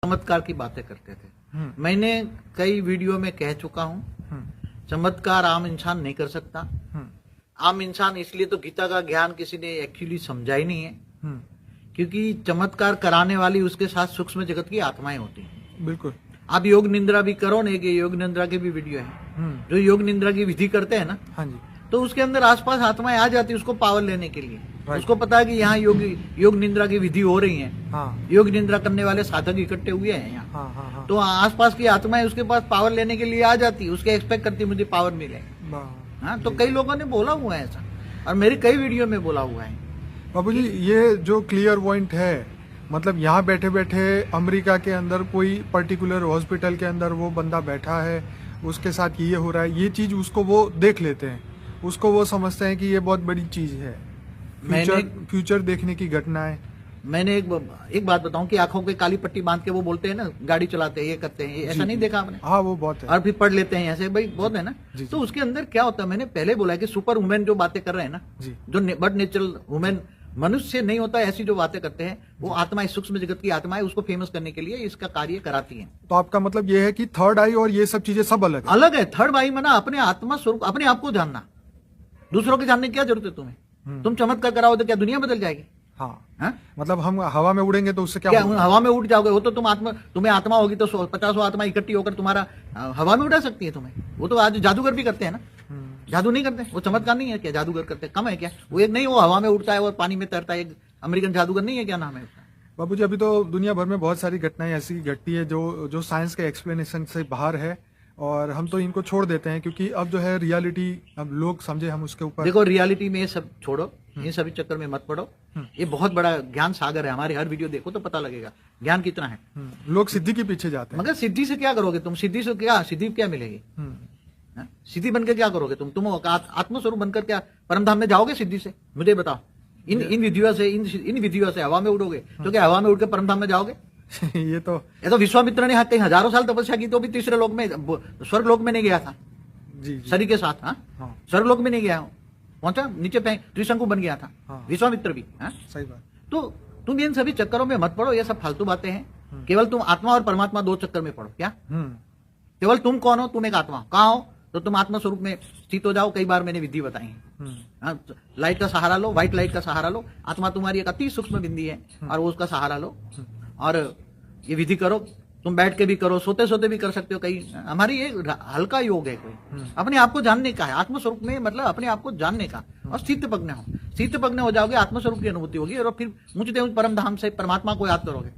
चमत्कार की बातें करते थे। मैंने कई वीडियो में कह चुका हूं, चमत्कार आम इंसान नहीं कर सकता। आम इंसान इसलिए तो गीता का ज्ञान किसी ने एक्चुअली समझा ही नहीं है, क्योंकि चमत्कार कराने वाली उसके साथ सूक्ष्म जगत की आत्माएं होती हैं। बिल्कुल। आप योग निंद्रा भी करो ना, कि योग निंद्रा की भी वीडियो है, जो योग निंद्रा की विधि करते हैं ना, हाँ जी, तो उसके अंदर आसपास आत्माएं आ जाती है उसको पावर लेने के लिए। उसको पता है कि यहाँ योग निंद्रा की विधि हो रही है, हाँ, योग निंद्रा करने वाले साधक इकट्ठे हुए हैं यहाँ। हाँ, हाँ, हाँ, तो आसपास की आत्माएं उसके पास पावर लेने के लिए आ जाती, उसके एक्सपेक्ट करती मुझे पावर मिले। हाँ, तो कई लोगों ने बोला हुआ है ऐसा, और मेरी कई वीडियो में बोला हुआ है। बाबू जी, ये जो क्लियर पॉइंट है, मतलब यहाँ बैठे बैठे अमेरिका के अंदर कोई पर्टिकुलर हॉस्पिटल के अंदर वो बंदा बैठा है, उसके साथ ये हो रहा है, ये चीज उसको वो देख लेते हैं, उसको वो समझते हैं कि ये बहुत बड़ी चीज है। फ्यूचर देखने की घटना है। मैंने एक बात बताऊं कि आंखों पे काली पट्टी बांध के वो बोलते हैं ना, गाड़ी चलाते हैं, ये करते हैं, ऐसा नहीं देखा आपने? हाँ, वो बहुत है। और फिर पढ़ लेते हैं ऐसे, भाई बहुत है ना। तो उसके अंदर क्या होता है, मैंने पहले बोला कि सुपर वुमेन जो बातें कर रहे हैं ना, जो बट नेचुरल वुमेन मनुष्य नहीं होता, ऐसी जो बातें करते हैं, वो आत्मा, सूक्ष्म जगत की आत्माएं उसको फेमस करने के लिए इसका कार्य कराती हैं। तो आपका मतलब ये है कि थर्ड आई और ये सब चीजें सब अलग है? अलग है। थर्ड आई मना अपने आत्मा स्वरूप, अपने आप को जानना। दूसरों के जानने की क्या जरूरत है तुम्हें? तुम चमत्कार कराओ तो क्या दुनिया बदल जाएगी? हाँ, मतलब हम हवा में उड़ेंगे तो उससे क्या होगा? हवा में उड़ जाओगे? वो तो तुम्हें आत्मा होगी तो 50 आत्मा इकट्ठी होकर तुम्हारा हवा में उड़ा सकती है तुम्हें। वो तो आज जादूगर भी करते हैं ना, जादू नहीं करते? वो चमत्कार नहीं है क्या? जादूगर करते कम है क्या? वो एक नहीं, वो हवा में उड़ता है और पानी में तैरता है, एक अमेरिकन जादूगर नहीं है, क्या नाम है उसका? बाबू जी, अभी तो दुनिया भर में बहुत सारी घटनाएं ऐसी घटती है जो साइंस के एक्सप्लेनेशन से बाहर है, और हम तो इनको छोड़ देते हैं, क्योंकि अब जो है रियलिटी, अब लोग समझे हम उसके ऊपर। देखो, रियलिटी में ये सब छोड़ो, ये सभी चक्कर में मत पड़ो। ये बहुत बड़ा ज्ञान सागर है, हमारे हर वीडियो देखो तो पता लगेगा ज्ञान कितना है। लोग सिद्धि के पीछे जाते हैं, मगर सिद्धि से क्या करोगे तुम? सिद्धि से क्या मिलेगी? सिद्धि बनकर क्या करोगे तुम आत्मस्वरूप बनकर क्या परमधाम में जाओगे सिद्धि से? मुझे बताओ। इन विधियों से हवा में उड़ोगे तो क्या हवा में उड़कर परमधाम में जाओगे? ये तो विश्वामित्र ने कई हजारों साल तपस्या की तो भी तीसरे लोक में, स्वर्ग लोक में नहीं गया था जी। शरीर के साथ। हाँ, स्वर्ग लोक में नहीं गया, पहुंचा नीचे त्रिशंकु बन गया था। विश्वामित्र भी। सही बात। तो तुम इन सभी चक्करों में मत पड़ो, ये सब फालतू बातें हैं। केवल तुम आत्मा और परमात्मा दो चक्कर में पड़ो। क्या केवल तुम कौन हो? तुम एक आत्मा हो। कहाँ हो? तो तुम आत्मा स्वरूप में स्थित हो जाओ। कई बार मैंने विधि बताई है। लाइट का सहारा लो, व्हाइट लाइट का सहारा लो। आत्मा तुम्हारी एक अति सूक्ष्म बिंदी है, और वो उसका सहारा लो और ये विधि करो। तुम बैठ के भी करो, सोते सोते भी कर सकते हो। कई हमारी ये हल्का योग है, कोई अपने आप को जानने का है। आत्मस्वरूप में मतलब अपने आप को जानने का, और स्थितप्रज्ञ हो जाओगे, आत्मस्वरूप की अनुभूति होगी, और फिर मुझते परम धाम से परमात्मा को याद करोगे।